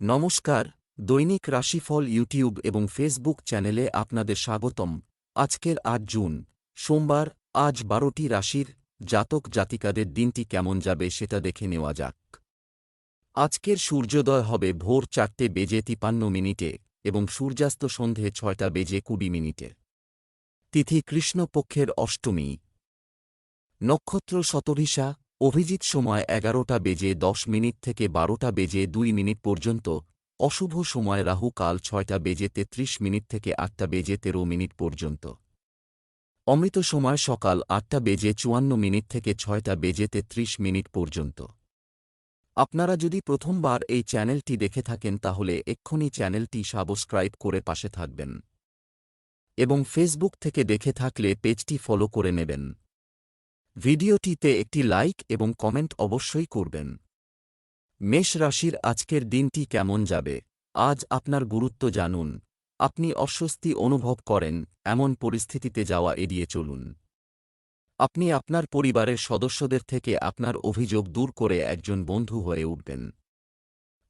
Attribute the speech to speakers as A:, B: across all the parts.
A: নমস্কার, দৈনিক রাশিফল ইউটিউব এবং ফেসবুক চ্যানেলে আপনাদের স্বাগতম। আজকের ৮ জুন, সোমবার। আজ ১২টি রাশির জাতক জাতিকাদের দিনটি কেমন যাবে সেটা দেখে নেওয়া যাক। আজকের সূর্যোদয় হবে ভোর ৪:৫৩ এবং সূর্যাস্ত সন্ধে ৬:২০ তিথি কৃষ্ণপক্ষের অষ্টমী। নক্ষত্র শতভিষা। অভিজিৎ সময় ১১:১০ থেকে ১২:০২ পর্যন্ত। অশুভ সময় রাহু কাল ৬:৩৩ থেকে ৮:১৩ পর্যন্ত। অমৃত সময় সকাল ৮:৫৪ থেকে ৬:৩৩ পর্যন্ত। আপনারা যদি প্রথমবার এই চ্যানেলটি দেখে থাকেন তাহলে এক্ষুনি চ্যানেলটি সাবস্ক্রাইব করে পাশে থাকবেন এবং ফেসবুক থেকে দেখে থাকলে পেজটি ফলো করে নেবেন। ভিডিওটিতে একটি লাইক এবং কমেন্ট অবশ্যই করবেন। মেষ রাশির আজকের দিনটি কেমন যাবে। আজ আপনার গুরুত্ব জানুন। আপনি অস্বস্তি অনুভব করেন এমন পরিস্থিতিতে যাওয়া এড়িয়ে চলুন। আপনি আপনার পরিবারের সদস্যদের থেকে আপনার অভিযোগ দূর করে একজন বন্ধু হয়ে উঠবেন।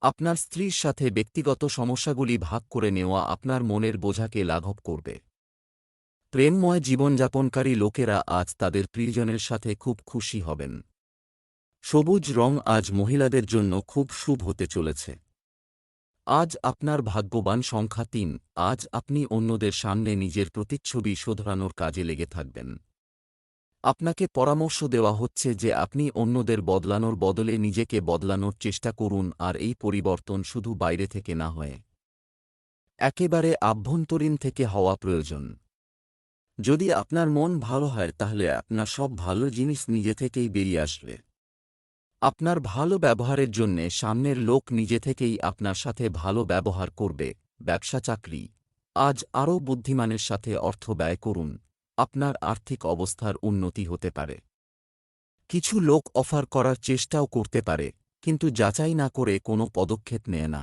A: আপনার স্ত্রীর সাথে ব্যক্তিগত সমস্যাগুলি ভাগ করে নেওয়া আপনার মনের বোঝাকে লাঘব করবে। প্রেমময় জীবনযাপনকারী লোকেরা আজ তাদের প্রিয়জনের সাথে খুব খুশি হবেন। সবুজ রং আজ মহিলাদের জন্য খুব শুভ হতে চলেছে। আজ আপনার ভাগ্যবান সংখ্যা ৩। আজ আপনি অন্যদের সামনে নিজের প্রতিচ্ছবি শোধরানোর কাজে লেগে থাকবেন। আপনাকে পরামর্শ দেওয়া হচ্ছে যে আপনি অন্যদের বদলানোর বদলে নিজেকে বদলানোর চেষ্টা করুন, আর এই পরিবর্তন শুধু বাইরে থেকে না হয়, একেবারে আভ্যন্তরীণ থেকে হওয়া প্রয়োজন। যদি আপনার মন ভালো হয় তাহলে আপনার সব ভালো জিনিস নিজে থেকেই বেরিয়ে আসবে। আপনার ভালো ব্যবহারের জন্যে সামনের লোক নিজে থেকেই আপনার সাথে ভালো ব্যবহার করবে। ব্যবসা চাকরি। আজ আরও বুদ্ধিমানের সাথে অর্থ ব্যয় করুন। আপনার আর্থিক অবস্থার উন্নতি হতে পারে। কিছু লোক অফার করার চেষ্টাও করতে পারে, কিন্তু যাচাই না করে কোনো পদক্ষেপ নেয় না।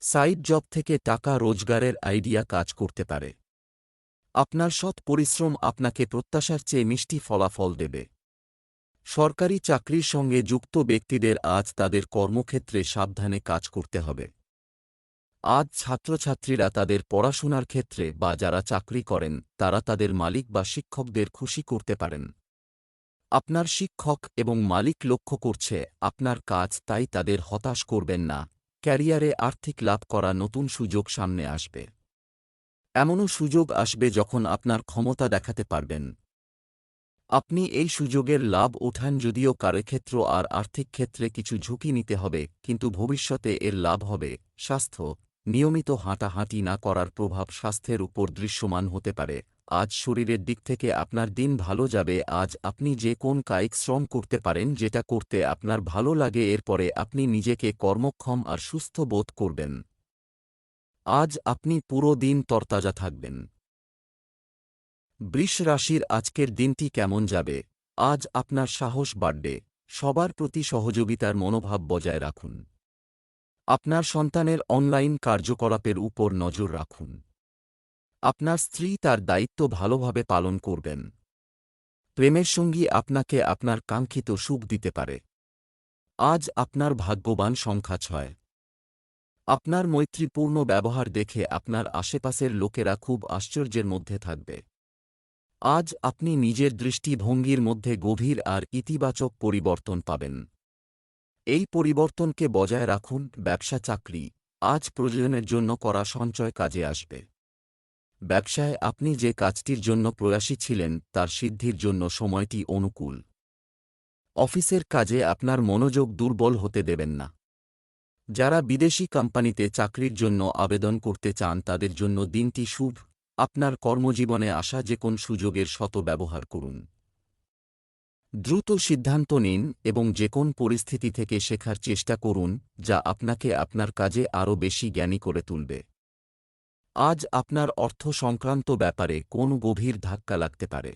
A: সাইড জব থেকে টাকা রোজগারের আইডিয়া কাজ করতে পারে। আপনার সৎ পরিশ্রম আপনাকে প্রত্যাশার চেয়ে মিষ্টি ফলাফল দেবে। সরকারি চাকরির সঙ্গে যুক্ত ব্যক্তিদের আজ তাদের কর্মক্ষেত্রে সাবধানে কাজ করতে হবে। আজ ছাত্রছাত্রীরা তাদের পড়াশোনার ক্ষেত্রে বা যারা চাকরি করেন তারা তাদের মালিক বা শিক্ষকদের খুশি করতে পারেন। আপনার শিক্ষক এবং মালিক লক্ষ্য করছে আপনার কাজ, তাই তাদের হতাশ করবেন না। ক্যারিয়ারে আর্থিক লাভ করা নতুন সুযোগ সামনে আসবে। এমনও সুযোগ আসবে যখন আপনার ক্ষমতা দেখাতে পারবেন। আপনি এই সুযোগের লাভ ওঠান, যদিও কার্যক্ষেত্র আর আর্থিক ক্ষেত্রে কিছু ঝুঁকি নিতে হবে, কিন্তু ভবিষ্যতে এর লাভ হবে। স্বাস্থ্য। নিয়মিত হাঁটাহাঁটি না করার প্রভাব স্বাস্থ্যের উপর দৃশ্যমান হতে পারে। আজ শরীরের দিক থেকে আপনার দিন ভালো যাবে। আজ আপনি যে কোন কায়িক শ্রম করতে পারেন যেটা করতে আপনার ভালো লাগে, এরপরে আপনি নিজেকে কর্মক্ষম আর সুস্থ বোধ করবেন। আজ আপনি পুরো দিন তরতাজা থাকবেন। বৃষ রাশির আজকের দিনটি কেমন যাবে। আজ আপনার সাহস বাড়বে। সবার প্রতি সহযোগিতার মনোভাব বজায় রাখুন। আপনার সন্তানের অনলাইন কার্যকলাপের উপর নজর রাখুন। আপনার স্ত্রী তার দায়িত্ব ভালোভাবে পালন করবেন। প্রেমের সঙ্গী আপনাকে আপনার কাঙ্ক্ষিত সুখ দিতে পারে। আজ আপনার ভাগ্যবান সংখ্যা ৬। আপনার মৈত্রীপূর্ণ ব্যবহার দেখে আপনার আশেপাশের লোকেরা খুব আশ্চর্যের মধ্যে থাকবে। আজ আপনি নিজের দৃষ্টিভঙ্গির মধ্যে গভীর আর ইতিবাচক পরিবর্তন পাবেন। এই পরিবর্তনকে বজায় রাখুন। ব্যবসা চাকরি। আজ প্রয়োজনের জন্য করা সঞ্চয় কাজে আসবে। ব্যবসায় আপনি যে কাজটির জন্য প্রয়াসী ছিলেন তার সিদ্ধির জন্য সময়টি অনুকূল। অফিসের কাজে আপনার মনোযোগ দুর্বল হতে দেবেন না। যারা বিদেশি কোম্পানিতে চাকরির জন্য আবেদন করতে চান তাদের জন্য দিনটি শুভ। আপনার কর্মজীবনে আসা যে কোন সুযোগের ব্যবহার করুন। দ্রুত সিদ্ধান্ত নিন এবং যে কোন পরিস্থিতি থেকে শেখার চেষ্টা করুন, যা আপনাকে আপনার কাজে আরও বেশি জ্ঞানী করে তুলবে। আজ আপনার অর্থ সংক্রান্ত ব্যাপারে কোন গভীর ধাক্কা লাগতে পারে।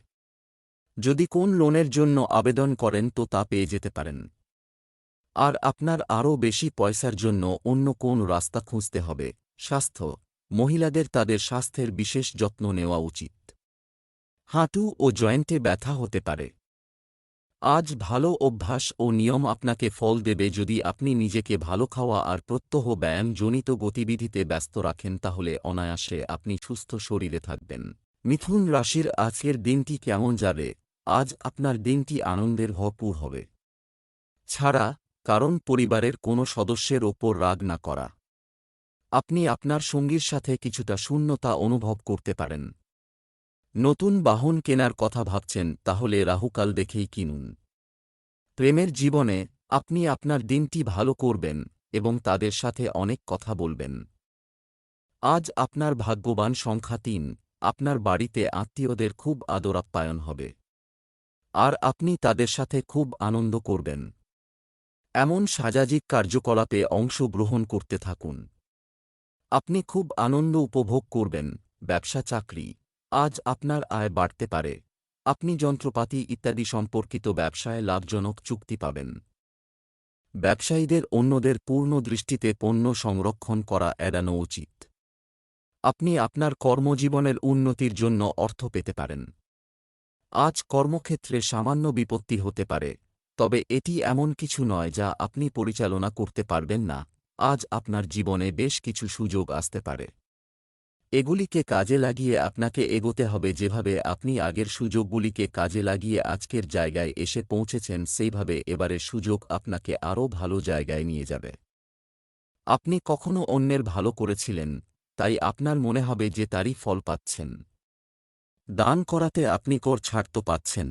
A: যদি কোন লোনের জন্য আবেদন করেন তো তা পেয়ে যেতে পারেন। আর আপনার আরও বেশি পয়সার জন্য অন্য কোন রাস্তা খুঁজতে হবে। স্বাস্থ্য। মহিলাদের তাদের স্বাস্থ্যের বিশেষ যত্ন নেওয়া উচিত। হাঁটু ও জয়েন্টে ব্যথা হতে পারে। আজ ভালো অভ্যাস ও নিয়ম আপনাকে ফল দেবে। যদি আপনি নিজেকে ভালো খাওয়া আর প্রত্যহ ব্যায়ামজনিত গতিবিধিতে ব্যস্ত রাখেন তাহলে অনায়াসে আপনি সুস্থ শরীরে থাকবেন। মিথুন রাশির আজকের দিনটি কেমন যাবে? আজ আপনার দিনটি আনন্দের ভরপুর হবে। ছাড়া কারণ পরিবারের কোনো সদস্যের ওপর রাগ না করা। আপনি আপনার সঙ্গীর সাথে কিছুটা শূন্যতা অনুভব করতে পারেন। নতুন বাহন কেনার কথা ভাবছেন তাহলে রাহুকাল দেখেই কিনুন। প্রেমের জীবনে আপনি আপনার দিনটি ভালো করবেন এবং তাদের সাথে অনেক কথা বলবেন। আজ আপনার ভাগ্যবান সংখ্যা ৩। আপনার বাড়িতে আত্মীয়দের খুব আদর আপ্যায়ন হবে আর আপনি তাদের সাথে খুব আনন্দ করবেন। এমন সামাজিক কার্যকলাপে অংশগ্রহণ করতে থাকুন। আপনি খুব আনন্দ উপভোগ করবেন। ব্যবসা চাকরি আজ আপনার আয় বাড়তে পারে। আপনি যন্ত্রপাতি ইত্যাদি সম্পর্কিত ব্যবসায় লাভজনক চুক্তি পাবেন। ব্যবসায়ীদের অন্যদের পূর্ণ দৃষ্টিতে পণ্য সংরক্ষণ করা এড়ানো উচিত। আপনি আপনার কর্মজীবনের উন্নতির জন্য অর্থ পেতে পারেন। আজ কর্মক্ষেত্রে সামান্য বিপত্তি হতে পারে, তবে এটি এমন কিছু নয় যা আপনি পরিচালনা করতে পারবেন না। আজ আপনার জীবনে বেশ কিছু সুযোগ আসতে পারে। এগুলিকে কাজে লাগিয়ে আপনাকে এগোতে হবে। যেভাবে আপনি আগের সুযোগগুলিকে কাজে লাগিয়ে আজকের জায়গায় এসে পৌঁছেছেন সেইভাবে এবারের সুযোগ আপনাকে আরও ভালো জায়গায় নিয়ে যাবে। আপনি কখনো অন্যের ভালো করেছিলেন, তাই আপনার মনে হবে যে তারই ফল পাচ্ছেন। দান করাতে আপনি কর ছাড় তো পাচ্ছেন।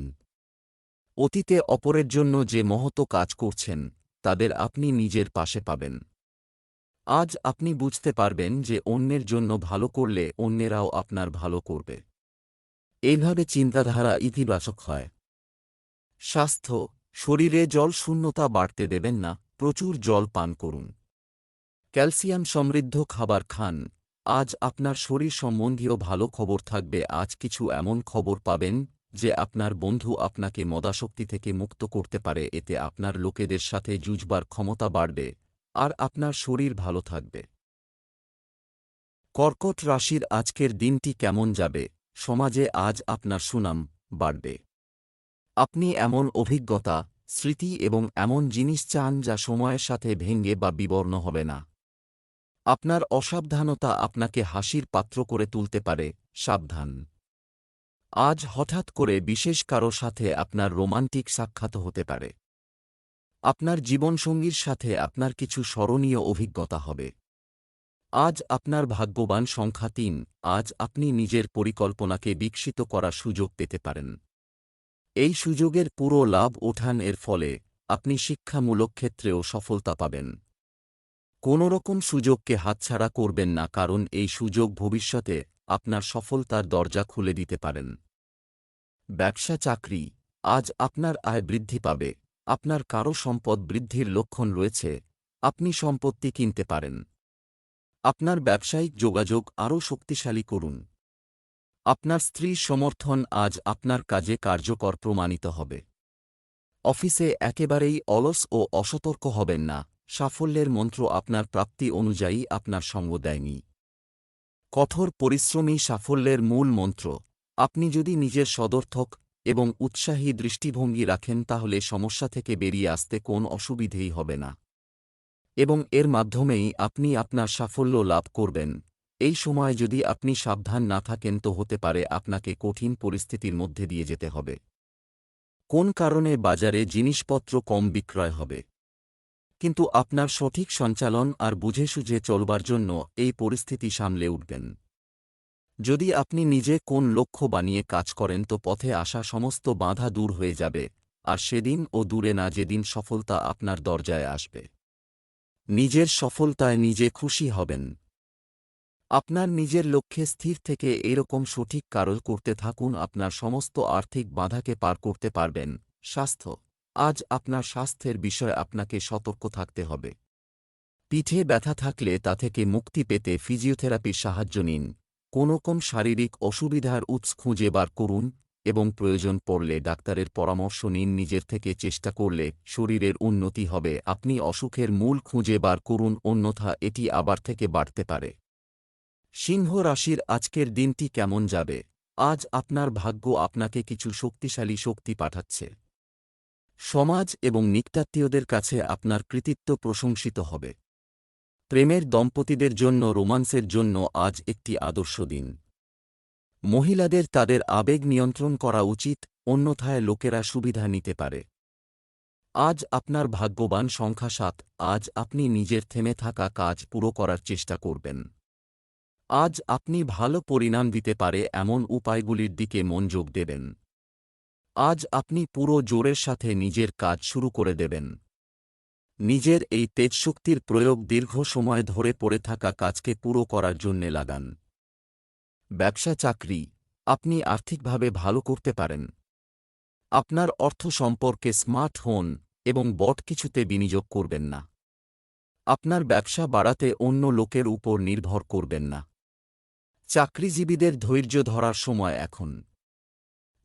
A: অতীতে অপরের জন্য যে মহৎ কাজ করছেন তাদের আপনি নিজের পাশে পাবেন। আজ আপনি বুঝতে পারবেন যে অন্যের জন্য ভালো করলে অন্যেরাও আপনার ভালো করবে। এইভাবে চিন্তাধারা ইতিবাচক হয়। স্বাস্থ্য শরীরে জল শূন্যতা বাড়তে দেবেন না, প্রচুর জল পান করুন। ক্যালসিয়াম সমৃদ্ধ খাবার খান। আজ আপনার শরীর সম্বন্ধীয় ভালো খবর থাকবে। আজ কিছু এমন খবর পাবেন যে আপনার বন্ধু আপনাকে মদাশক্তি থেকে মুক্ত করতে পারে। এতে আপনার লোকেদের সাথে যুঝবার ক্ষমতা বাড়বে আর আপনার শরীর ভালো থাকবে। কর্কট রাশির আজকের দিনটি কেমন যাবে? সমাজে আজ আপনার সুনাম বাড়বে। আপনি এমন অভিজ্ঞতা, স্মৃতি এবং এমন জিনিস চান যা সময়ের সাথে ভেঙে বা বিবর্ণ হবে না। আপনার অসাবধানতা আপনাকে হাসির পাত্র করে তুলতে পারে, সাবধান। আজ হঠাৎ করে বিশেষ কারো সাথে আপনার রোমান্টিক সাক্ষাৎ হতে পারে। আপনার জীবনসঙ্গীর সাথে আপনার কিছু স্মরণীয় অভিজ্ঞতা হবে। আজ আপনার ভাগ্যবান সংখ্যা ৩। আজ আপনি নিজের পরিকল্পনাকে বিকশিত করার সুযোগ পেতে পারেন। এই সুযোগের পুরো লাভ ওঠান। এর ফলে আপনি শিক্ষামূলক ক্ষেত্রেও সফলতা পাবেন। কোনোরকম সুযোগকে হাতছাড়া করবেন না, কারণ এই সুযোগ ভবিষ্যতে আপনার সফলতার দরজা খুলে দিতে পারেন। ব্যবসা চাকরি আজ আপনার আয় বৃদ্ধি পাবে। আপনার কারো সম্পদ বৃদ্ধির লক্ষণ রয়েছে। আপনি সম্পত্তি কিনতে পারেন। আপনার ব্যবসায়িক যোগাযোগ আরও শক্তিশালী করুন। আপনার স্ত্রীর সমর্থন আজ আপনার কাজে কার্যকর প্রমাণিত হবে। অফিসে একেবারেই অলস ও অসতর্ক হবেন না। সাফল্যের মন্ত্র আপনার প্রাপ্তি অনুযায়ী আপনার সঙ্গ দেয়নি। কঠোর পরিশ্রমী সাফল্যের মূল মন্ত্র। আপনি যদি নিজের সদর্থক এবং উৎসাহী দৃষ্টিভঙ্গি রাখেন তাহলে সমস্যা থেকে বেরিয়ে আসতে কোন অসুবিধেই হবে না এবং এর মাধ্যমেই আপনি আপনার সাফল্য লাভ করবেন। এই সময় যদি আপনি সাবধান না থাকেন তো হতে পারে আপনাকে কঠিন পরিস্থিতির মধ্যে দিয়ে যেতে হবে। কোন কারণে বাজারে জিনিসপত্র কম বিক্রয় হবে, কিন্তু আপনার সঠিক সঞ্চালন আর বুঝেসুঝে চলবার জন্য এই পরিস্থিতি সামলে উঠবেন। যদি আপনি নিজে কোন লক্ষ্য বানিয়ে কাজ করেন তো পথে আসা সমস্ত বাধা দূর হয়ে যাবে, আর সেদিন ও দূরে না যেদিন সফলতা আপনার দরজায় আসবে। নিজের সফলতায় নিজে খুশি হবেন। আপনার নিজের লক্ষ্যে স্থির থেকে এরকম সঠিক কাজ করতে থাকুন। আপনার সমস্ত আর্থিক বাধাকে পার করতে পারবেন। স্বাস্থ্য আজ আপনার স্বাস্থ্যের বিষয়ে আপনাকে সতর্ক থাকতে হবে। পিঠে ব্যথা থাকলে তা থেকে মুক্তি পেতে ফিজিওথেরাপির সাহায্য নিন। কোনোরকম শারীরিক অসুবিধার উৎস খুঁজে বার করুন এবং প্রয়োজন পড়লে ডাক্তারের পরামর্শ নিন। নিজের থেকে চেষ্টা করলে শরীরের উন্নতি হবে। আপনি অসুখের মূল খুঁজে বার করুন, অন্যথা এটি আবার থেকে বাড়তে পারে। সিংহ রাশির আজকের দিনটি কেমন যাবে? আজ আপনার ভাগ্য আপনাকে কিছু শক্তিশালী শক্তি পাঠাচ্ছে। সমাজ এবং নিকটাত্মীয়দের কাছে আপনার কৃতিত্ব প্রশংসিত হবে। প্রেমের দম্পতিদের জন্য রোমান্সের জন্য আজ একটি আদর্শ দিন। মহিলাদের তাদের আবেগ নিয়ন্ত্রণ করা উচিত, অন্যথায় লোকেরা সুবিধা নিতে পারে। আজ আপনার ভাগ্যবান সংখ্যা 7। আজ আপনি নিজের থেমে থাকা কাজ পুরো করার চেষ্টা করবেন। আজ আপনি ভালো পরিণাম দিতে পারে এমন উপায়গুলির দিকে মনোযোগ দেবেন। আজ আপনি পুরো জোরের সাথে নিজের কাজ শুরু করে দেবেন। নিজের এই তেজশক্তির প্রয়োগ দীর্ঘ সময় ধরে পড়ে থাকা কাজকে পুরো করার জন্যে লাগান। ব্যবসা চাকরি, আপনি আর্থিকভাবে ভালো করতে পারেন। আপনার অর্থ সম্পর্কে স্মার্ট হন এবং বট কিছুতে বিনিয়োগ করবেন না। আপনার ব্যবসা বাড়াতে অন্য লোকের উপর নির্ভর করবেন না। চাকরিজীবীদের ধৈর্য ধরার সময় এখন।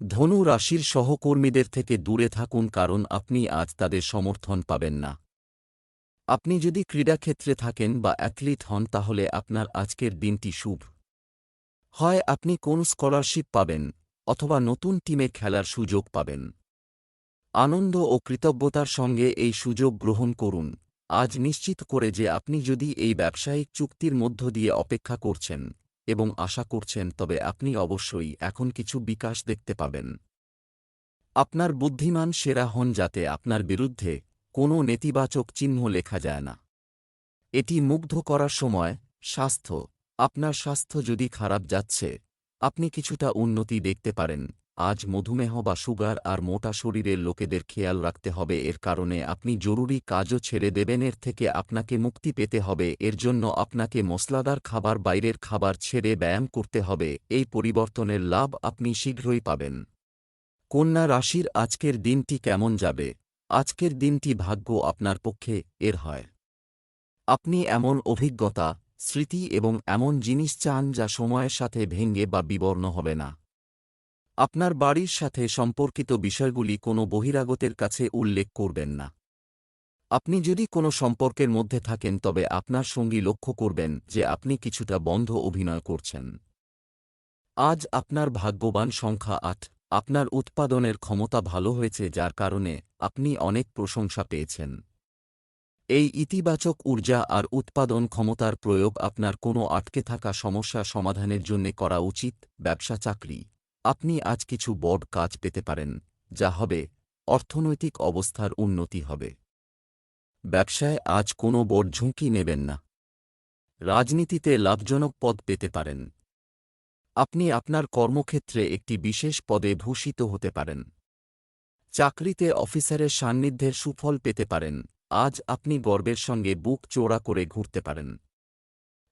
A: ধনু রাশির সহকর্মীদের থেকে দূরে থাকুন, কারণ আপনি আজ তাদের সমর্থন পাবেন না। আপনি যদি ক্রীড়াক্ষেত্রে থাকেন বা অ্যাথলিট হন তাহলে আপনার আজকের দিনটি শুভ। হয় আপনি কোন স্কলারশিপ পাবেন অথবা নতুন টিমে খেলার সুযোগ পাবেন। আনন্দ ও কৃতজ্ঞতার সঙ্গে এই সুযোগ গ্রহণ করুন। আজ নিশ্চিত করে যে আপনি যদি এই ব্যবসায়িক চুক্তির মধ্য দিয়ে অপেক্ষা করছেন এবং আশা করছেন, তবে আপনি অবশ্যই এখন কিছু বিকাশ দেখতে পাবেন। আপনার বুদ্ধিমান সেরা হন যাতে আপনার বিরুদ্ধে কোনো নেতিবাচক চিহ্ন লেখা যায় না। এটি মুগ্ধ করার সময়। স্বাস্থ্য, আপনার স্বাস্থ্য যদি খারাপ যাচ্ছে, আপনি কিছুটা উন্নতি দেখতে পারেন। আজ মধুমেহ বা সুগার আর মোটা শরীরের লোকেদের খেয়াল রাখতে হবে, এর কারণে আপনি জরুরি কাজও ছেড়ে দেবেন। এর থেকে আপনাকে মুক্তি পেতে হবে, এর জন্য আপনাকে মশলাদার খাবার, বাইরের খাবার ছেড়ে ব্যায়াম করতে হবে। এই পরিবর্তনের লাভ আপনি শীঘ্রই পাবেন। কন্যা রাশির আজকের দিনটি কেমন যাবে? আজকের দিনটি ভাগ্য আপনার পক্ষে এর হয়। আপনি এমন অভিজ্ঞতা, স্মৃতি এবং এমন জিনিস চান যা সময়ের সাথে ভেঙে বা বিবর্ণ হবে না। আপনার বাড়ির সাথে সম্পর্কিত বিষয়গুলি কোনো বহিরাগতের কাছে উল্লেখ করবেন না। আপনি যদি কোনো সম্পর্কের মধ্যে থাকেন তবে আপনার সঙ্গী লক্ষ্য করবেন যে আপনি কিছুটা বন্ধ অভিনয় করছেন। আজ আপনার ভাগ্যবান সংখ্যা 8। আপনার উৎপাদনের ক্ষমতা ভালো হয়েছে, যার কারণে আপনি অনেক প্রশংসা পেয়েছেন। এই ইতিবাচক ঊর্জা আর উৎপাদন ক্ষমতার প্রয়োগ আপনার কোনো আটকে থাকা সমস্যা সমাধানের জন্য করা উচিত। ব্যবসা চাকরি, আপনি আজ কিছু বড় কাজ পেতে পারেন, যা হবে অর্থনৈতিক অবস্থার উন্নতি হবে। ব্যবসায় আজ কোনো বড় ঝুঁকি নেবেন না। রাজনীতিতে লাভজনক পদ পেতে পারেন। আপনি আপনার কর্মক্ষেত্রে একটি বিশেষ পদে ভূষিত হতে পারেন। চাকরিতে অফিসারের সান্নিধ্যের সুফল পেতে পারেন। আজ আপনি গর্বের সঙ্গে বুক চওড়া করে ঘুরতে পারেন,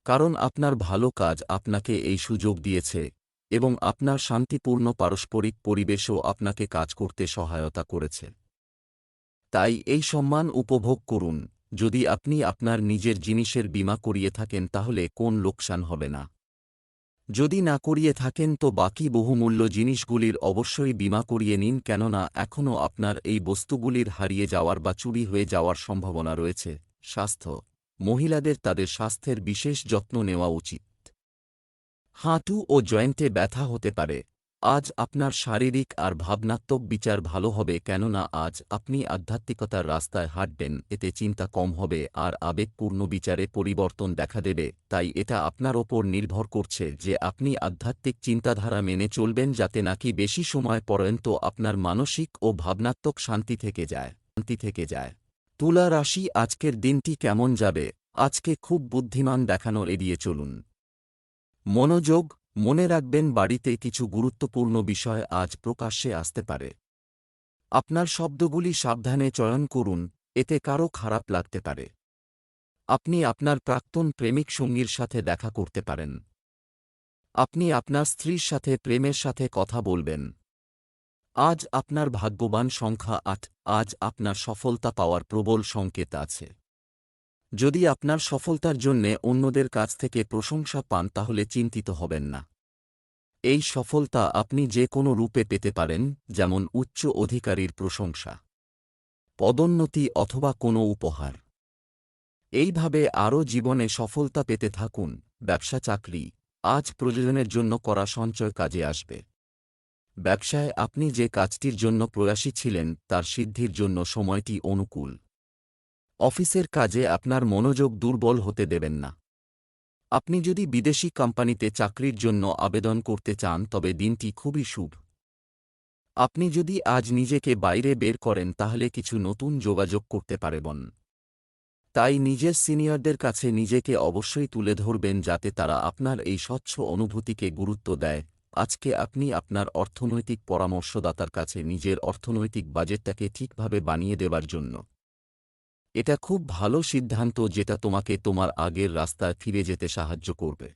A: কারণ আপনার ভালো কাজ আপনাকে এই সুযোগ দিয়েছে এবং আপনার শান্তিপূর্ণ পারস্পরিক পরিবেশও আপনাকে কাজ করতে সহায়তা করেছে। তাই এই সম্মান উপভোগ করুন। যদি আপনি আপনার নিজের জিনিসের বীমা করিয়ে থাকেন তাহলে কোন লোকসান হবে না। যদি না করিয়ে থাকেন তো বাকি বহুমূল্য জিনিসগুলির অবশ্যই বীমা করিয়ে নিন, কেননা এখনও আপনার এই বস্তুগুলির হারিয়ে যাওয়ার বা চুরি হয়ে যাওয়ার সম্ভাবনা রয়েছে। স্বাস্থ্য, মহিলাদের তাদের স্বাস্থ্যের বিশেষ যত্ন নেওয়া উচিত। হাঁটু ও জয়েন্টে ব্যথা হতে পারে। আজ আপনার শারীরিক আর ভাবনাত্মক বিচার ভালো হবে, কেননা আজ আপনি আধ্যাত্মিকতার রাস্তায় হাঁটবেন। এতে চিন্তা কম হবে আর আবেগপূর্ণ বিচারে পরিবর্তন দেখা দেবে। তাই এটা আপনার ওপর নির্ভর করছে যে আপনি আধ্যাত্মিক চিন্তাধারা মেনে চলবেন, যাতে নাকি বেশি সময় পর্যন্ত আপনার মানসিক ও ভাবনাত্মক শান্তি থেকে যায়। তুলা রাশি, আজকের দিনটি কেমন যাবে? আজকে খুব বুদ্ধিমান দেখানো এড়িয়ে চলুন। মনোযোগ, মনে রাখবেন বাড়িতে কিছু গুরুত্বপূর্ণ বিষয় আজ প্রকাশ্যে আসতে পারে। আপনার শব্দগুলি সাবধানে চয়ন করুন, এতে কারো খারাপ লাগতে পারে। আপনি আপনার প্রাক্তন প্রেমিক সঙ্গীর সাথে দেখা করতে পারেন। আপনি আপনার স্ত্রীর সাথে প্রেমের সাথে কথা বলবেন। আজ আপনার ভাগ্যবান সংখ্যা 8। আজ আপনার সফলতা পাওয়ার প্রবল সংকেত আছে। যদি আপনার সফলতার জন্যে অন্যদের কাছ থেকে প্রশংসা পান তাহলে চিন্তিত হবেন না। এই সফলতা আপনি যে কোনো রূপে পেতে পারেন, যেমন উচ্চ অধিকারীর প্রশংসা, পদোন্নতি অথবা কোনো উপহার। এইভাবে আরও জীবনে সফলতা পেতে থাকুন। ব্যবসা চাকরি, আজ প্রয়োজনের জন্য করা সঞ্চয় কাজে আসবে। ব্যবসায় আপনি যে কাজটির জন্য প্রয়াসী ছিলেন তার সিদ্ধির জন্য সময়টি অনুকূল। অফিসের কাজে আপনার মনোযোগ দুর্বল হতে দেবেন না। আপনি যদি বিদেশি কোম্পানিতে চাকরির জন্য আবেদন করতে চান তবে দিনটি খুবই শুভ। আপনি যদি আজ নিজেকে বাইরে বের করেন তাহলে কিছু নতুন যোগাযোগ করতে পারবেন। তাই নিজের সিনিয়রদের কাছে নিজেকে অবশ্যই তুলে ধরবেন যাতে তারা আপনার এই স্বচ্ছ অনুভূতিকে গুরুত্ব দেয়। আজকে আপনি আপনার অর্থনৈতিক পরামর্শদাতার কাছে নিজের অর্থনৈতিক বাজেটটাকে ঠিকভাবে বানিয়ে দেবার জন্য। এটা খুব ভালো সিদ্ধান্ত যেটা তোমাকে তোমার আগের রাস্তায় ফিরে যেতে সাহায্য করবে।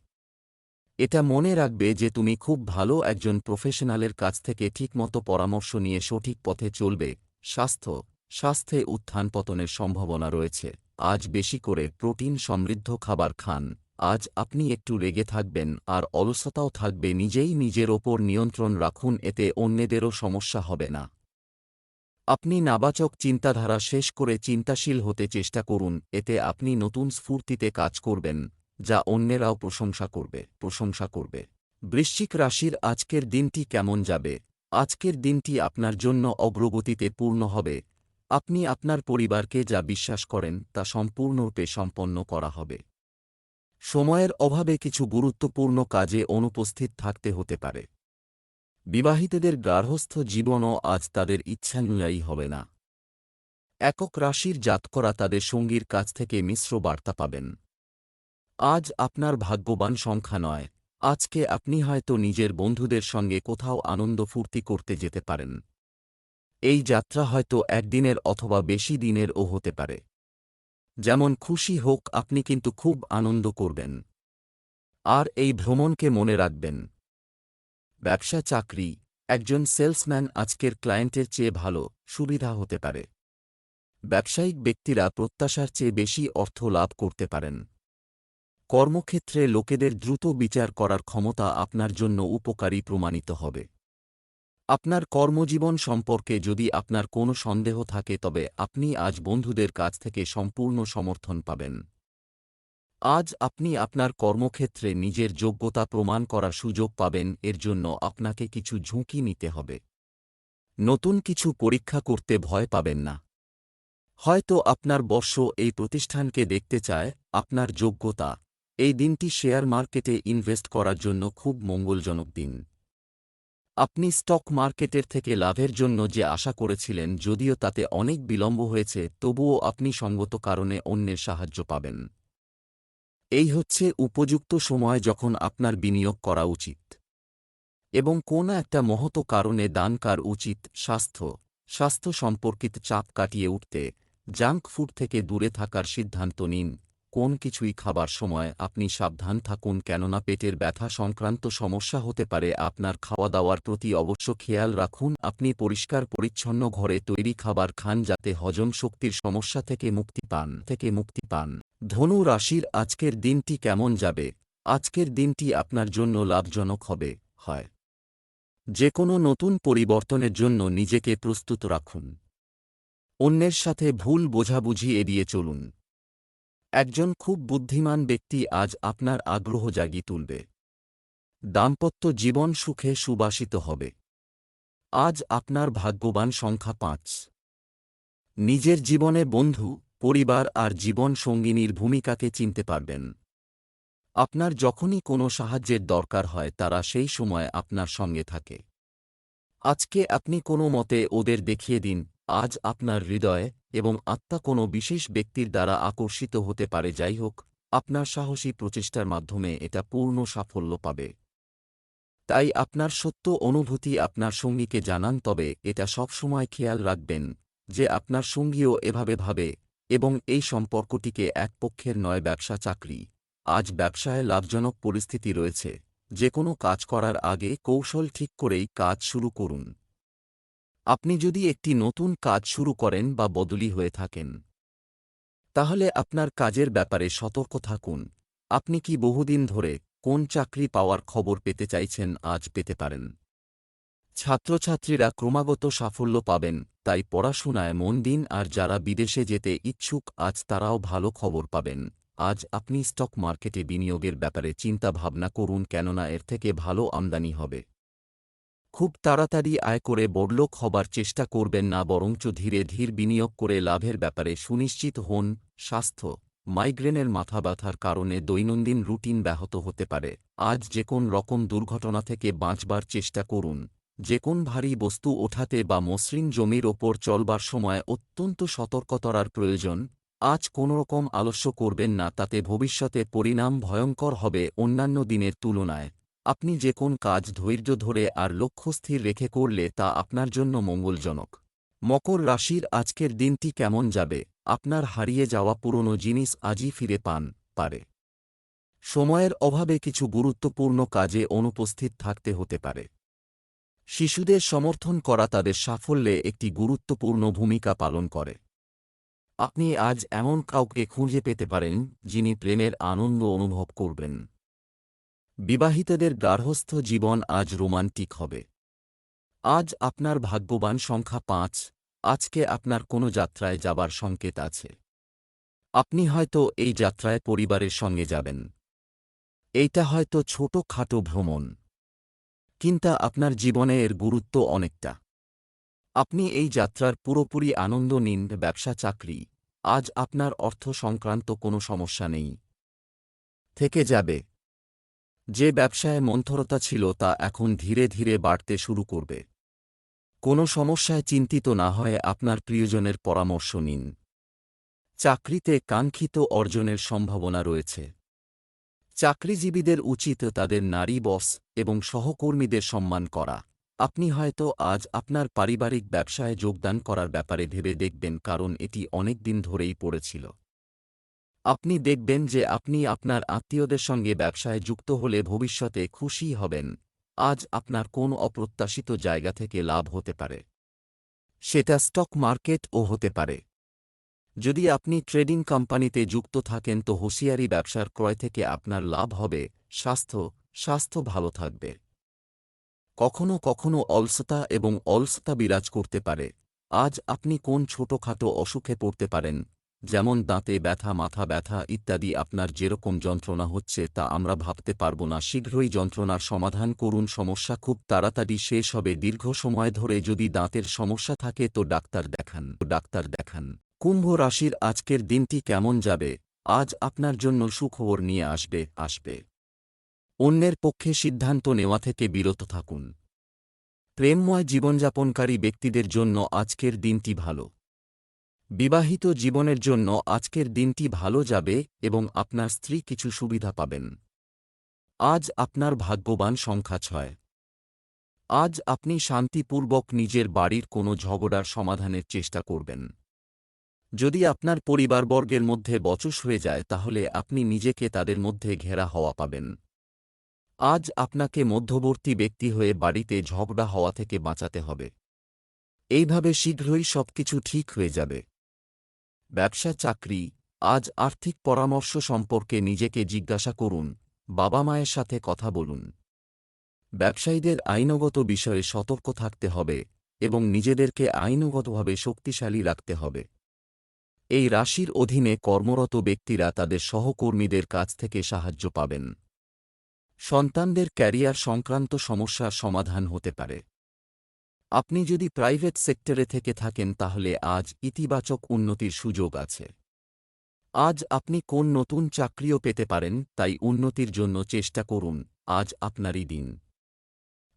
A: এটা মনে রাখবে যে তুমি খুব ভালো একজন প্রফেশনালের কাছ থেকে ঠিকমতো পরামর্শ নিয়ে সঠিক পথে চলবে। স্বাস্থ্যে উত্থান পতনের সম্ভাবনা রয়েছে। আজ বেশি করে প্রোটিন সমৃদ্ধ খাবার খান। আজ আপনি একটু রেগে থাকবেন আর অলসতাও থাকবে। নিজেই নিজের ওপর নিয়ন্ত্রণ রাখুন, এতে অন্যদেরও সমস্যা হবে না। আপনি নাবাচক চিন্তাধারা শেষ করে চিন্তাশীল হতে চেষ্টা করুন, এতে আপনি নতুন স্ফূর্তিতে কাজ করবেন যা অন্যেরাও প্রশংসা করবে। বৃশ্চিক রাশির আজকের দিনটি কেমন যাবে? আজকের দিনটি আপনার জন্য অগ্রগতিতে পূর্ণ হবে। আপনি আপনার পরিবারকে যা বিশ্বাস করেন তা সম্পূর্ণরূপে সম্পন্ন করা হবে। সময়ের অভাবে কিছু গুরুত্বপূর্ণ কাজে অনুপস্থিত থাকতে হতে পারে। বিবাহিতদের গার্হস্থ্য জীবনও আজ তাদের ইচ্ছানুযায়ী হবে না। একক রাশির জাতকরা তাদের সঙ্গীর কাছ থেকে মিশ্র বার্তা পাবেন। আজ আপনার ভাগ্যবান সংখ্যা নয়। আজকে আপনি হয়তো নিজের বন্ধুদের সঙ্গে কোথাও আনন্দ ফুর্তি করতে যেতে পারেন। এই যাত্রা হয়তো একদিনের অথবা বেশি দিনেরও হতে পারে। যেমন খুশি হোক, আপনি কিন্তু খুব আনন্দ করবেন। আর এই ভ্রমণকে মনে রাখবেন। ব্যবসা চাকরি, একজন সেলসম্যান আজকের ক্লায়েন্টের চেয়ে ভালো সুবিধা হতে পারে। ব্যবসায়িক ব্যক্তিরা প্রত্যাশার চেয়ে বেশি অর্থ লাভ করতে পারেন। কর্মক্ষেত্রে লোকেদের দ্রুত বিচার করার ক্ষমতা আপনার জন্য উপকারী প্রমাণিত হবে। আপনার কর্মজীবন সম্পর্কে যদি আপনার কোনো সন্দেহ থাকে তবে আপনি আজ বন্ধুদের কাছ থেকে সম্পূর্ণ সমর্থন পাবেন। আজ আপনি আপনার কর্মক্ষেত্রে নিজের যোগ্যতা প্রমাণ করার সুযোগ পাবেন, এর জন্য আপনাকে কিছু ঝুঁকি নিতে হবে। নতুন কিছু পরীক্ষা করতে ভয় পাবেন না। হয়তো আপনার বস এই প্রতিষ্ঠানকে দেখতে চায়। আপনার যোগ্যতা। এই দিনটি শেয়ার মার্কেটে ইনভেস্ট করার জন্য খুব মঙ্গলজনক দিন। আপনি স্টক মার্কেটের থেকে লাভের জন্য যে আশা করেছিলেন, যদিও তাতে অনেক বিলম্ব হয়েছে, তবুও আপনি সঙ্গত কারণে অন্যের সাহায্য পাবেন। এই হচ্ছে উপযুক্ত সময় যখন আপনার বিনিয়োগ করা উচিত এবং কোনো একটা মহৎ কারণে দান করা উচিত। স্বাস্থ্য সম্পর্কিত চাপ কাটিয়ে উঠতে জাঙ্ক ফুড থেকে দূরে থাকার সিদ্ধান্ত নিন। কোন কিছুই খাবার সময় আপনি সাবধান থাকুন, কেননা পেটের ব্যথা সংক্রান্ত সমস্যা হতে পারে। আপনার খাওয়া দাওয়ার প্রতি অবশ্য খেয়াল রাখুন। আপনি পরিষ্কার পরিচ্ছন্ন ঘরে তৈরি খাবার খান যাতে হজম শক্তির সমস্যা থেকে মুক্তি পান। ধনু রাশির আজকের দিনটি কেমন যাবে? আজকের দিনটি আপনার জন্য লাভজনক হয়। যে কোনো নতুন পরিবর্তনের জন্য নিজেকে প্রস্তুত রাখুন। অন্যের সাথে ভুল বোঝাবুঝি এড়িয়ে চলুন। একজন খুব বুদ্ধিমান ব্যক্তি আজ আপনার আগ্রহ জাগিয়ে তুলবে। দাম্পত্য জীবন সুখে সুবাসিত হবে। আজ আপনার ভাগ্যবান সংখ্যা ৫। নিজের জীবনে বন্ধু, পরিবার আর জীবন সঙ্গিনীর ভূমিকাকে চিনতে পারবেন। আপনার যখনই কোনো সাহায্যের দরকার হয় তারা সেই সময় আপনার সঙ্গে থাকে। আজকে আপনি কোনো মতে ওদের দেখিয়ে দিন। আজ আপনার হৃদয় এবং আত্মা কোনো বিশেষ ব্যক্তির দ্বারা আকর্ষিত হতে পারে। যাই হোক, আপনার সাহসী প্রচেষ্টার মাধ্যমে এটা পূর্ণ সাফল্য পাবে। তাই আপনার সত্য অনুভূতি আপনার সঙ্গীকে জানান, তবে এটা সবসময় খেয়াল রাখবেন যে আপনার সঙ্গীও এভাবে ভাবে এবং এই সম্পর্কটিকে এক পক্ষের নয়। ব্যবসা চাকরি, আজ ব্যবসায় লাভজনক পরিস্থিতি রয়েছে। যে কোনো কাজ করার আগে কৌশল ঠিক করেই কাজ শুরু করুন। আপনি যদি একটি নতুন কাজ শুরু করেন বা বদলি হয়ে থাকেন, তাহলে আপনার কাজের ব্যাপারে সতর্ক থাকুন। আপনি কি বহুদিন ধরে কোন চাকরি পাওয়ার খবর পেতে চাইছেন, আজ পেতে পারেন। ছাত্রছাত্রীরা ক্রমাগত সাফল্য পাবেন, তাই পড়াশোনায় মন দিন। আর যারা বিদেশে যেতে ইচ্ছুক আজ তারাও ভালো খবর পাবেন। আজ আপনি স্টক মার্কেটে বিনিয়োগের ব্যাপারে চিন্তা ভাবনা করুন, কেননা এর থেকে ভালো আমদানি হবে। খুব তাড়াতাড়ি আয় করে বড়লোক হবার চেষ্টা করবেন না, বরঞ্চ ধীরে ধীরে বিনিয়োগ করে লাভের ব্যাপারে সুনিশ্চিত হন। স্বাস্থ্য, মাইগ্রেনের মাথা ব্যথার কারণে দৈনন্দিন রুটিন ব্যাহত হতে পারে। আজ যে কোন রকম দুর্ঘটনা থেকে বাঁচবার চেষ্টা করুন। যে কোন ভারী বস্তু ওঠাতে বা মসৃণ জমির ওপর চলবার সময় অত্যন্ত সতর্কতার প্রয়োজন। আজ কোনোরকম আলস্য করবেন না, তাতে ভবিষ্যতে পরিণাম ভয়ঙ্কর হবে অন্যান্য দিনের তুলনায়। আপনি যে কোন কাজ ধৈর্য ধরে আর লক্ষ্য স্থির রেখে করলে তা আপনার জন্য মঙ্গলজনক। মকর রাশির আজকের দিনটি কেমন যাবে? আপনার হারিয়ে যাওয়া পুরনো জিনিস আজই ফিরে পান পারে। সময়ের অভাবে কিছু গুরুত্বপূর্ণ কাজে অনুপস্থিত থাকতে হতে পারে। শিশুদের সমর্থন করা তাদের সাফল্যে একটি গুরুত্বপূর্ণ ভূমিকা পালন করে। আপনি আজ এমন কাউকে খুঁজে পেতে পারেন যিনি প্রেমের আনন্দ অনুভব করবেন। বিবাহিতদের গার্হস্থ্য জীবন আজ রোমান্টিক হবে। আজ আপনার ভাগ্যবান সংখ্যা ৫। আজকে আপনার কোনো যাত্রায় যাবার সংকেত আছে। আপনি হয়তো এই যাত্রায় পরিবারের সঙ্গে যাবেন। এইটা হয়তো ছোট-খাটো ভ্রমণ, কিন্তু আপনার জীবনে এর গুরুত্ব অনেকটা। আপনি এই যাত্রার পুরোপুরি আনন্দ নিন। ব্যবসা চাকরি, আজ আপনার অর্থ সংক্রান্ত কোনো সমস্যা নেই, থেকে যাবে। যে ব্যবসায় মন্থরতা ছিল তা এখন ধীরে ধীরে বাড়তে শুরু করবে। কোনো সমস্যায় চিন্তিত না হয়ে আপনার প্রিয়জনের পরামর্শ নিন। চাকরিতে কাঙ্ক্ষিত অর্জনের সম্ভাবনা রয়েছে। চাকরিজীবীদের উচিত তাদের নারী বস এবং সহকর্মীদের সম্মান করা। আপনি হয়তো আজ আপনার পারিবারিক ব্যবসায় যোগদান করার ব্যাপারে ভেবে দেখবেন, কারণ এটি অনেক দিন ধরেই পড়েছিল। আপনি দেখবেন যে আপনি আপনার আত্মীয়দের সঙ্গে ব্যবসায় যুক্ত হলে ভবিষ্যতে খুশি হবেন। আজ আপনার কোন অপ্রত্যাশিত জায়গা থেকে লাভ হতে পারে। সেটা স্টক মার্কেটও হতে পারে। যদি আপনি ট্রেডিং কোম্পানিতে যুক্ত থাকেন তো হুঁশিয়ারি, ব্যবসার ক্রয় থেকে আপনার লাভ হবে। স্বাস্থ্য ভালো থাকবে। কখনো কখনো অলসতা বিরাজ করতে পারে। আজ আপনি কোন ছোটখাটো অসুখে পড়তে পারেন, যেমন দাঁতে ব্যথা, মাথা ব্যথা ইত্যাদি। আপনার যেরকম যন্ত্রণা হচ্ছে তা আমরা ভাবতে পারব না। শীঘ্রই যন্ত্রণার সমাধান করুন। সমস্যা খুব তাড়াতাড়ি শেষ হবে। দীর্ঘ সময় ধরে যদি দাঁতের সমস্যা থাকে তো ডাক্তার দেখান। কুম্ভ রাশির আজকের দিনটি কেমন যাবে? আজ আপনার জন্য সুখবর নিয়ে আসবে। অন্যের পক্ষে সিদ্ধান্ত নেওয়া থেকে বিরত থাকুন। প্রেমময় জীবনযাপনকারী ব্যক্তিদের জন্য আজকের দিনটি ভালো। বিবাহিত জীবনের জন্য আজকের দিনটি ভালো যাবে এবং আপনার স্ত্রী কিছু সুবিধা পাবেন। আজ আপনার ভাগ্যবান সংখ্যা ৬। আজ আপনি শান্তিপূর্বক নিজের বাড়ির কোনো ঝগড়ার সমাধানের চেষ্টা করবেন। যদি আপনার পরিবারবর্গের মধ্যে বচস হয়ে যায় তাহলে আপনি নিজেকে তাদের মধ্যে ঘেরা হওয়া পাবেন। আজ আপনাকে মধ্যবর্তী ব্যক্তি হয়ে বাড়িতে ঝগড়া হওয়া থেকে বাঁচাতে হবে। এইভাবে শীঘ্রই সবকিছু ঠিক হয়ে যাবে। ব্যবসা চাকরি, আজ আর্থিক পরামর্শ সম্পর্কে নিজেকে জিজ্ঞাসা করুন। বাবা মায়ের সাথে কথা বলুন। ব্যবসায়ীদের আইনগত বিষয়ে সতর্ক থাকতে হবে এবং নিজেদেরকে আইনগতভাবে শক্তিশালী রাখতে হবে। এই রাশির অধীনে কর্মরত ব্যক্তিরা তাদের সহকর্মীদের কাছ থেকে সাহায্য পাবেন। সন্তানদের ক্যারিয়ার সংক্রান্ত সমস্যার সমাধান হতে পারে। আপনি যদি প্রাইভেট সেক্টরে থেকে থাকেন তাহলে আজ ইতিবাচক উন্নতির সুযোগ আছে। আজ আপনি কোন নতুন চাকরিও পেতে পারেন, তাই উন্নতির জন্য চেষ্টা করুন। আজ আপনারই দিন।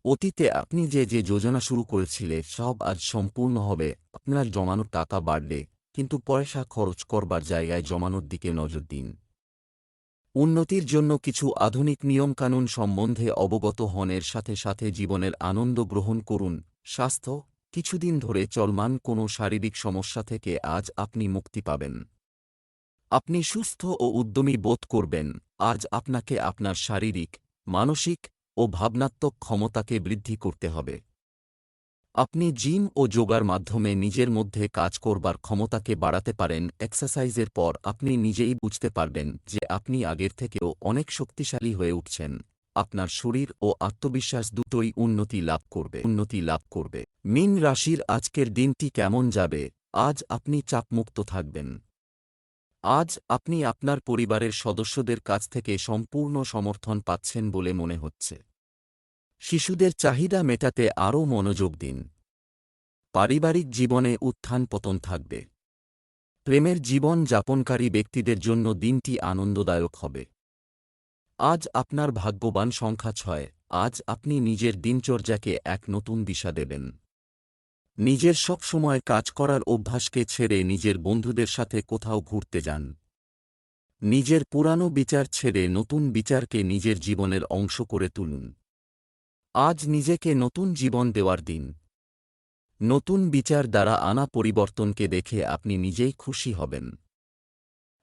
A: অতীতে আপনি যে যোজনা শুরু করেছিলেন সব আজ সম্পূর্ণ হবে। আপনার জমানো টাকা বাড়বে, কিন্তু পয়সা খরচ করবার জায়গায় জমানোর দিকে নজর দিন। উন্নতির জন্য কিছু আধুনিক নিয়মকানুন সম্বন্ধে অবগত হন। এর সাথে সাথে জীবনের আনন্দ গ্রহণ করুন। স্বাস্থ্য, কিছুদিন ধরে চলমান কোনো শারীরিক সমস্যা থেকে আজ আপনি মুক্তি পাবেন। আপনি সুস্থ ও উদ্যমী বোধ করবেন। আজ আপনাকে আপনার শারীরিক, মানসিক ও ভাবনাত্মক ক্ষমতাকে বৃদ্ধি করতে হবে। আপনি জিম ও যোগার মাধ্যমে নিজের মধ্যে কাজ করবার ক্ষমতাকে বাড়াতে পারেন। এক্সারসাইজের পর আপনি নিজেই বুঝতে পারবেন যে আপনি আগের থেকেও অনেক শক্তিশালী হয়ে উঠছেন। আপনার শরীর ও আত্মবিশ্বাস দুটোই উন্নতি লাভ করবে। মীন রাশির আজকের দিনটি কেমন যাবে? আজ আপনি চাপমুক্ত থাকবেন। আজ আপনি আপনার পরিবারের সদস্যদের কাছ থেকে সম্পূর্ণ সমর্থন পাচ্ছেন বলে মনে হচ্ছে। শিশুদের চাহিদা মেটাতে আরও মনোযোগ দিন। পারিবারিক জীবনে উত্থান পতন থাকবে। প্রেমের জীবন যাপনকারী ব্যক্তিদের জন্য দিনটি আনন্দদায়ক হবে। আজ আপনার ভাগ্যবান সংখ্যা 6। আজ আপনি নিজের দিনচর্যাকে এক নতুন দিশা দেবেন। নিজের সব সময় কাজ করার অভ্যাসকে ছেড়ে নিজের বন্ধুদের সাথে কোথাও ঘুরতে যান। নিজের পুরানো বিচার ছেড়ে নতুন বিচারকে নিজের জীবনের অংশ করে তুলুন। আজ নিজেকে নতুন জীবন দেওয়ার দিন। নতুন বিচার দ্বারা আনা পরিবর্তনকে দেখে আপনি নিজেই খুশি হবেন।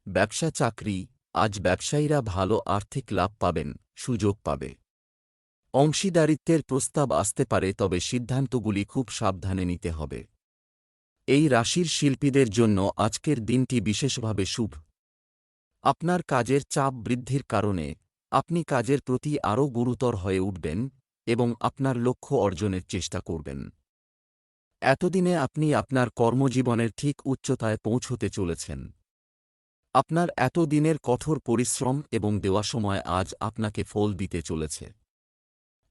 A: ব্যবসা চাকরি, আজ ব্যবসায়ীরা ভালো আর্থিক লাভ পাবেন, সুযোগ পাবে। অংশীদারিত্বের প্রস্তাব আসতে পারে, তবে সিদ্ধান্তগুলি খুব সাবধানে নিতে হবে। এই রাশির শিল্পীদের জন্য আজকের দিনটি বিশেষভাবে শুভ। আপনার কাজের চাপ বৃদ্ধির কারণে আপনি কাজের প্রতি আরও গুরুতর হয়ে উঠবেন এবং আপনার লক্ষ্য অর্জনের চেষ্টা করবেন। এতদিনে আপনি আপনার কর্মজীবনের ঠিক উচ্চতায় পৌঁছতে চলেছেন। আপনার এতদিনের কঠোর পরিশ্রম এবং দেওয়া সময় আজ আপনাকে ফল দিতে চলেছে।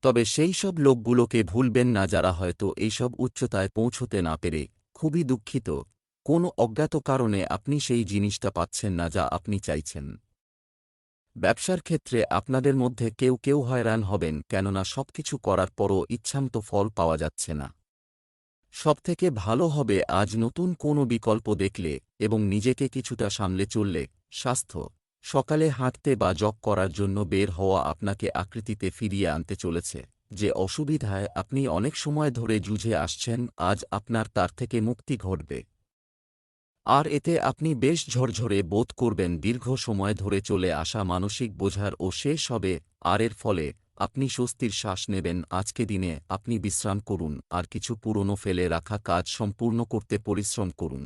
A: তবে সেই সব লোকগুলোকে ভুলবেন না যারা হয়তো এইসব উচ্চতায় পৌঁছতে না পেরে খুবই দুঃখিত। কোনো অজ্ঞাত কারণে আপনি সেই জিনিসটা পাচ্ছেন না যা আপনি চাইছেন। ব্যবসার ক্ষেত্রে আপনাদের মধ্যে কেউ কেউ হয়রান হবেন, কেননা সবকিছু করার পরও ইচ্ছামতো ফল পাওয়া যাচ্ছে না। সবথেকে ভালো হবে আজ নতুন কোনো বিকল্প দেখলে এবং নিজেকে কিছুটা সামলে চললে। স্বাস্থ্য, সকালে হাঁটতে বা জগ করার জন্য বের হওয়া আপনাকে আকৃতিতে ফিরিয়ে আনতে চলেছে। যে অসুবিধায় আপনি অনেক সময় ধরে যুঝে আসছেন, আজ আপনার তার থেকে মুক্তি ঘটবে। আর এতে আপনি বেশ ঝরঝরে বোধ করবেন। দীর্ঘ সময় ধরে চলে আসা মানসিক বোঝার ও শেষ হবে, আর এর ফলে আপনি স্বস্তির শ্বাস নেবেন। আজকে দিনে আপনি বিশ্রাম করুন আর কিছু পুরনো ফেলে রাখা কাজ সম্পূর্ণ করতে পরিশ্রম করুন।